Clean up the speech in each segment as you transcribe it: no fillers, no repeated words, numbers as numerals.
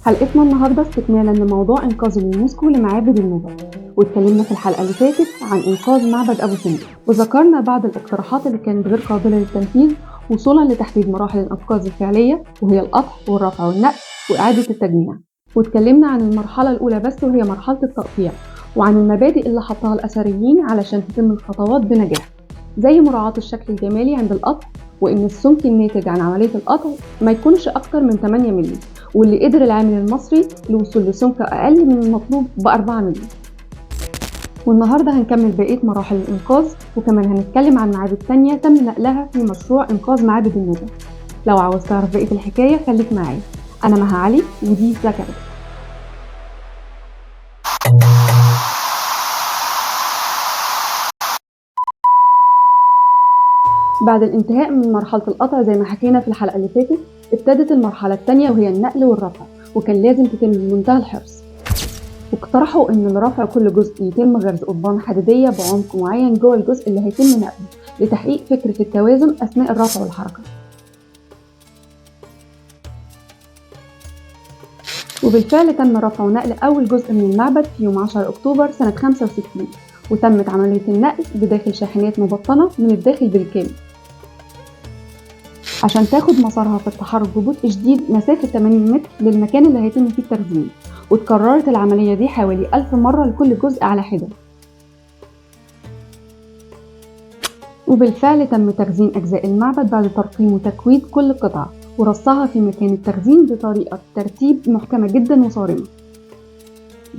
حلقتنا النهاردة استكمالا لموضوع إنقاذ اليونسكو لمعابد النوبة، واتكلمنا في الحلقة اللي فاتت عن إنقاذ معبد أبو سمبل، وذكرنا بعض الاقتراحات اللي كانت غير قابلة للتنفيذ وصولا لتحديد مراحل الإنقاذ الفعلية، وهي القطع والرفع والنقل وإعادة التجميع. واتكلمنا عن المرحلة الأولى بس، وهي مرحلة التقطيع، وعن المبادئ اللي حطها الأثريين علشان تتم الخطوات بنجاح، زي مراعاة الشكل الجمالي عند القطع، وإن السمك الناتج عن عملية القطع ما يكونش أكتر من 8 مللي، واللي قدر العامل المصري الوصول لسمك أقل من المطلوب ب4 مللي. والنهاردة هنكمل بقية مراحل الإنقاذ، وكمان هنتكلم عن معابد تانية تم نقلها في مشروع إنقاذ معابد النوبة. لو عاوز تعرف بقية الحكاية خليك معايا. أنا مها علي ودي زكريا. بعد الانتهاء من مرحلة القطع زي ما حكينا في الحلقة اللي فاتت، ابتدت المرحلة التانية وهي النقل والرفع، وكان لازم تتم بمنتهى الحرص. واقترحوا إن لرفع كل جزء يتم غرز قضبان حديدية بعمق معين جوه الجزء اللي هيتم نقله لتحقيق فكرة التوازن أثناء الرفع والحركة. وبالفعل تم رفع ونقل أول جزء من المعبد في يوم 10 أكتوبر سنة 65، وتمت عملية النقل بداخل شاحنات مبطنة من الداخل بالكامل عشان تاخد مسارها في التحرك ببطء شديد مسافة 80 متر للمكان اللي هيتم فيه التخزين. واتكررت العملية دي حوالي 1000 مرة لكل جزء على حدة. وبالفعل تم تخزين أجزاء المعبد بعد ترقيم وتكويد كل قطعة ورصها في مكان التخزين بطريقة ترتيب محكمة جدا وصارمة،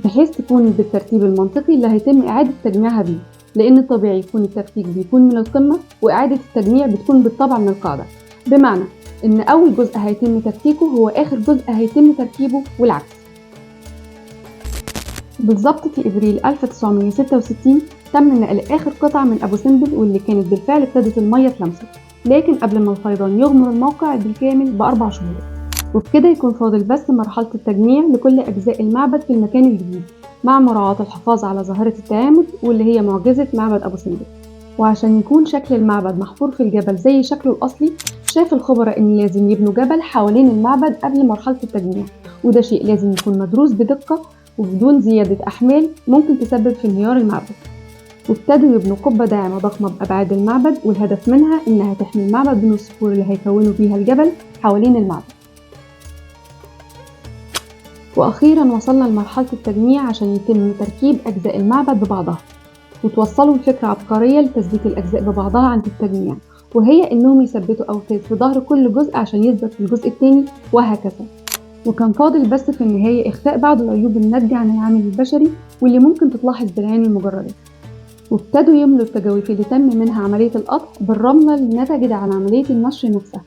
بحيث تكون بالترتيب المنطقي اللي هيتم إعادة تجميعها بيه، لأن الطبيعي يكون التفكيك بيكون من القمة وإعادة التجميع بتكون بالطبع من القاعدة، بمعنى إن أول جزء هيتم تفكيكه هو آخر جزء هيتم تركيبه والعكس. بالظبط في إبريل 1966 تم نقل آخر قطعة من أبو سمبل، واللي كانت بالفعل ابتدت المية تلمسه، لكن قبل ما الفيضان يغمر الموقع بالكامل ب4 شهور. وبكده يكون فاضل بس مرحلة التجميع لكل أجزاء المعبد في المكان الجديد، مع مراعاة الحفاظ على ظاهرة التعامد واللي هي معجزة معبد أبو سمبل. وعشان يكون شكل المعبد محفور في الجبل زي شكله الأصلي، شاف الخبراء إن لازم يبنوا جبل حوالين المعبد قبل مرحلة التجميع، وده شيء لازم يكون مدروس بدقة وبدون زيادة أحمال ممكن تسبب في انهيار المعبد. وابتدوا يبنوا قبة داعمة ضخمة بأبعاد المعبد، والهدف منها إنها تحمي المعبد من الصخور اللي هيكونوا بيها الجبل حوالين المعبد. وأخيرا وصلنا لمرحلة التجميع عشان يتم تركيب أجزاء المعبد ببعضها، وتوصلوا لفكرة عبقرية لتثبيت الأجزاء ببعضها عند التجميع، وهي إنهم يثبتوا أوتاد في ظهر كل جزء عشان يثبت في الجزء التاني، وهكذا. وكان فاضل بس في النهاية إخفاء بعض العيوب الناتجة عن العامل البشري واللي ممكن تتلاحظ بالعين المجردة. وابتدوا يملوا التجاويف اللي تم منها عملية القطع بالرملة اللي نتجت عن عملية النشر نفسها.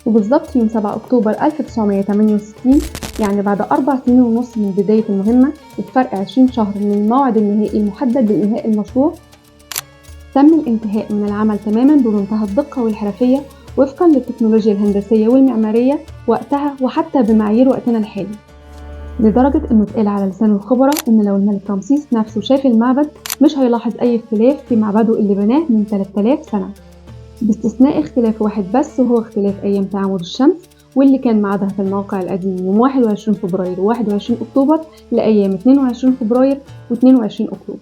وبالظبط في يوم 7 أكتوبر 1968، يعني بعد 4 سنين ونص من بداية المهمة وبفرق 20 شهر من الموعد النهائي المحدد لإنهاء المشروع، تم الانتهاء من العمل تماما بمنتهى الدقة والحرفية وفقا للتكنولوجيا الهندسية والمعمارية وقتها وحتى بمعايير وقتنا الحالي، لدرجة إنه اتقال على لسان الخبراء إن لو الملك رمسيس نفسه شاف المعبد مش هيلاحظ أي اختلاف في معبده اللي بناه من 3000 سنة، باستثناء اختلاف واحد بس، وهو اختلاف أيام تعامد الشمس، واللي كان ميعادها في الموقع القديم يوم 21 فبراير و21 أكتوبر لأيام 22 فبراير و22 أكتوبر.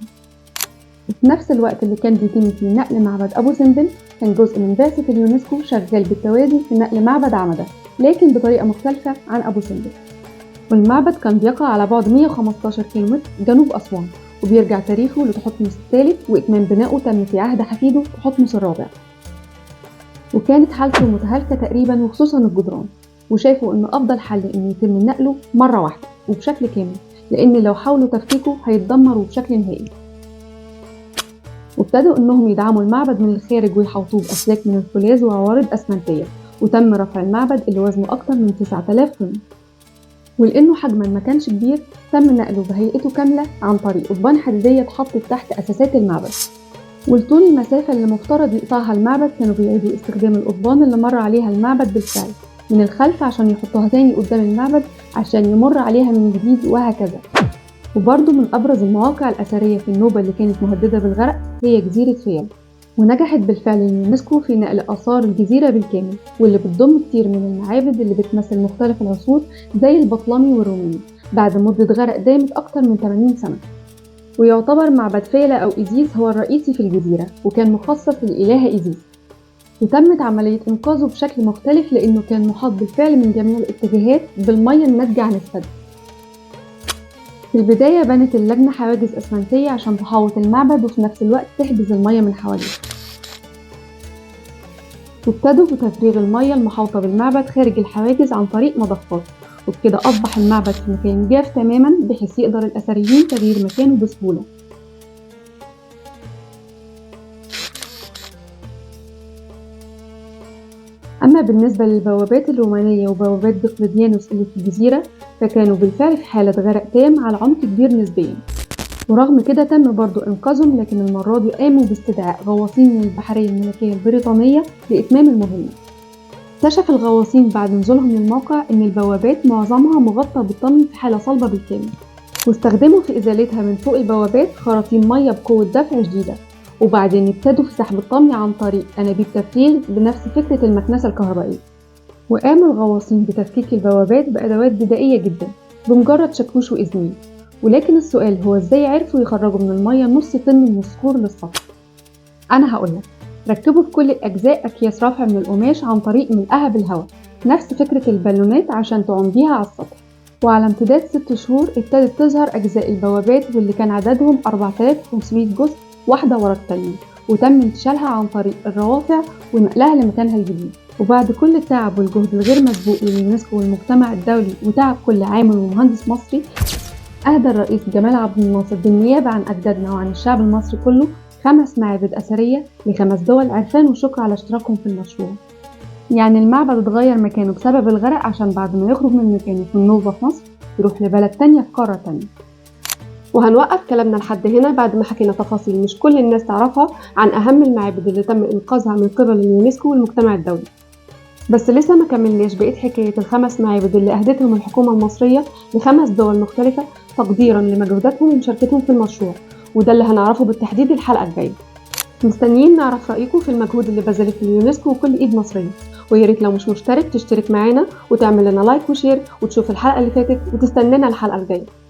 وفي نفس الوقت اللي كان بيتم فيه نقل معبد أبو سمبل، كان جزء من بعثة اليونسكو شغال بالتوازي في نقل معبد عمدة، لكن بطريقة مختلفة عن أبو سمبل. والمعبد كان بيقع على بعد 115 كيلومتر جنوب أسوان، وبيرجع تاريخه لتحتمس الثالث، وإتمام بناؤه تم في عهد حفيده تحتمس الرابع. وكانت حالته متهالكة تقريبا وخصوصا الجدران، وشافوا إنه أفضل حل إنه يتم نقله مرة واحدة وبشكل كامل، لأن لو حاولوا تفكيكه هيتدمر بشكل نهائي. وابتدوا إنهم يدعموا المعبد من الخارج ويحوطوه بأسلاك من الفولاذ وعوارض أسمنتية، وتم رفع المعبد اللي وزنه أكتر من 9000 طن. ولأنه حجما ما كانش كبير، تم نقله بهيئته كاملة عن طريق قضبان حديدية اتحطت تحت أساسات المعبد. ولطول المسافة اللي مفترض يقطعها المعبد كانوا بيعيدوا استخدام القضبان اللي مر عليها المعبد بالفعل من الخلف عشان يحطوها تاني قدام المعبد عشان يمر عليها من جديد، وهكذا. وبرضه من أبرز المواقع الأثرية في النوبة اللي كانت مهددة بالغرق هي جزيرة فيال، ونجحت بالفعل اليونسكو في نقل آثار الجزيرة بالكامل، واللي بتضم كتير من المعابد اللي بتمثل مختلف العصور زي البطلمي والروماني بعد مدة غرق دامت أكتر من 80 سنة. ويعتبر معبد فيلة أو إيزيس هو الرئيسي في الجزيرة، وكان مخصص للإلهة إيزيس، وتمت عملية إنقاذه بشكل مختلف لأنه كان محاط بالفعل من جميع الاتجاهات بالمية الناتجة عن السد. في البداية بنت اللجنة حواجز أسمنتية عشان تحوط المعبد وفي نفس الوقت تحجز المية من حواليه، وابتدوا بتفريغ المية المحاوطة بالمعبد خارج الحواجز عن طريق مضخات، وبكده أصبح المعبد في مكان جاف تماما بحيث يقدر الأثريين تغيير مكانه بسهولة. أما بالنسبة للبوابات الرومانية وبوابات دقلديانوس اللي في الجزيرة فكانوا بالفعل في حالة غرق تام على عمق كبير نسبيا، ورغم كده تم برضو إنقاذهم، لكن المرة دي قاموا باستدعاء غواصين من البحرية الملكية البريطانية لإتمام المهمة. اكتشف الغواصين بعد نزولهم للموقع إن البوابات معظمها مغطى بالطمي في حالة صلبة بالكامل، واستخدموا في إزالتها من فوق البوابات خراطيم مية بقوة دفع شديدة، وبعدين ابتدوا في سحب الطمي عن طريق أنابيب تفريغ بنفس فكرة المكنسة الكهربائية. وقام الغواصين بتفكيك البوابات بأدوات بدائية جدا بمجرد شاكوش وإزميل، ولكن السؤال هو إزاي عرفوا يخرجوا من المية نص طن من الصخور للسطح؟ أنا هقولك، ركبوا في كل الأجزاء أكياس رفع من القماش عن طريق ملئها بالهواء، نفس فكرة البالونات عشان تعوم بيها على السطح. وعلى امتداد 6 شهور ابتدت تظهر أجزاء البوابات واللي كان عددهم 4500 جزء واحدة ورا التانية، وتم انتشالها عن طريق الروافع ونقلها لمكانها الجديد. وبعد كل التعب والجهد الغير مسبوق لليونسكو والمجتمع الدولي وتعب كل عامل ومهندس مصري، أهدى الرئيس جمال عبد الناصر بالنيابة عن أجدادنا وعن الشعب المصري كله 5 معابد أثرية ل5 دول عرفان وشكر على اشتراكهم في المشروع. يعني المعبد اتغير مكانه بسبب الغرق عشان بعد ما يخرج من مكانه في النوبة في مصر يروح لبلد تانية في قارة تانية. وهنوقف كلامنا لحد هنا بعد ما حكينا تفاصيل مش كل الناس تعرفها عن أهم المعابد اللي تم إنقاذها من قبل اليونسكو والمجتمع الدولي. بس لسه ما كملناش بقية حكاية ال5 معابد اللي أهدتهم الحكومة المصرية ل5 دول مختلفة تقديرا لمجهوداتهم ومشاركتهم في المشروع، وده اللي هنعرفه بالتحديد الحلقة الجاية. مستنيين نعرف رأيكم في المجهود اللي بذلته اليونسكو وكل إيد مصرية، وياريت لو مش مشترك تشترك معانا وتعمل لنا لايك وشير وتشوف الحلقة اللي فاتت وتستنانا الحلقة الجاية.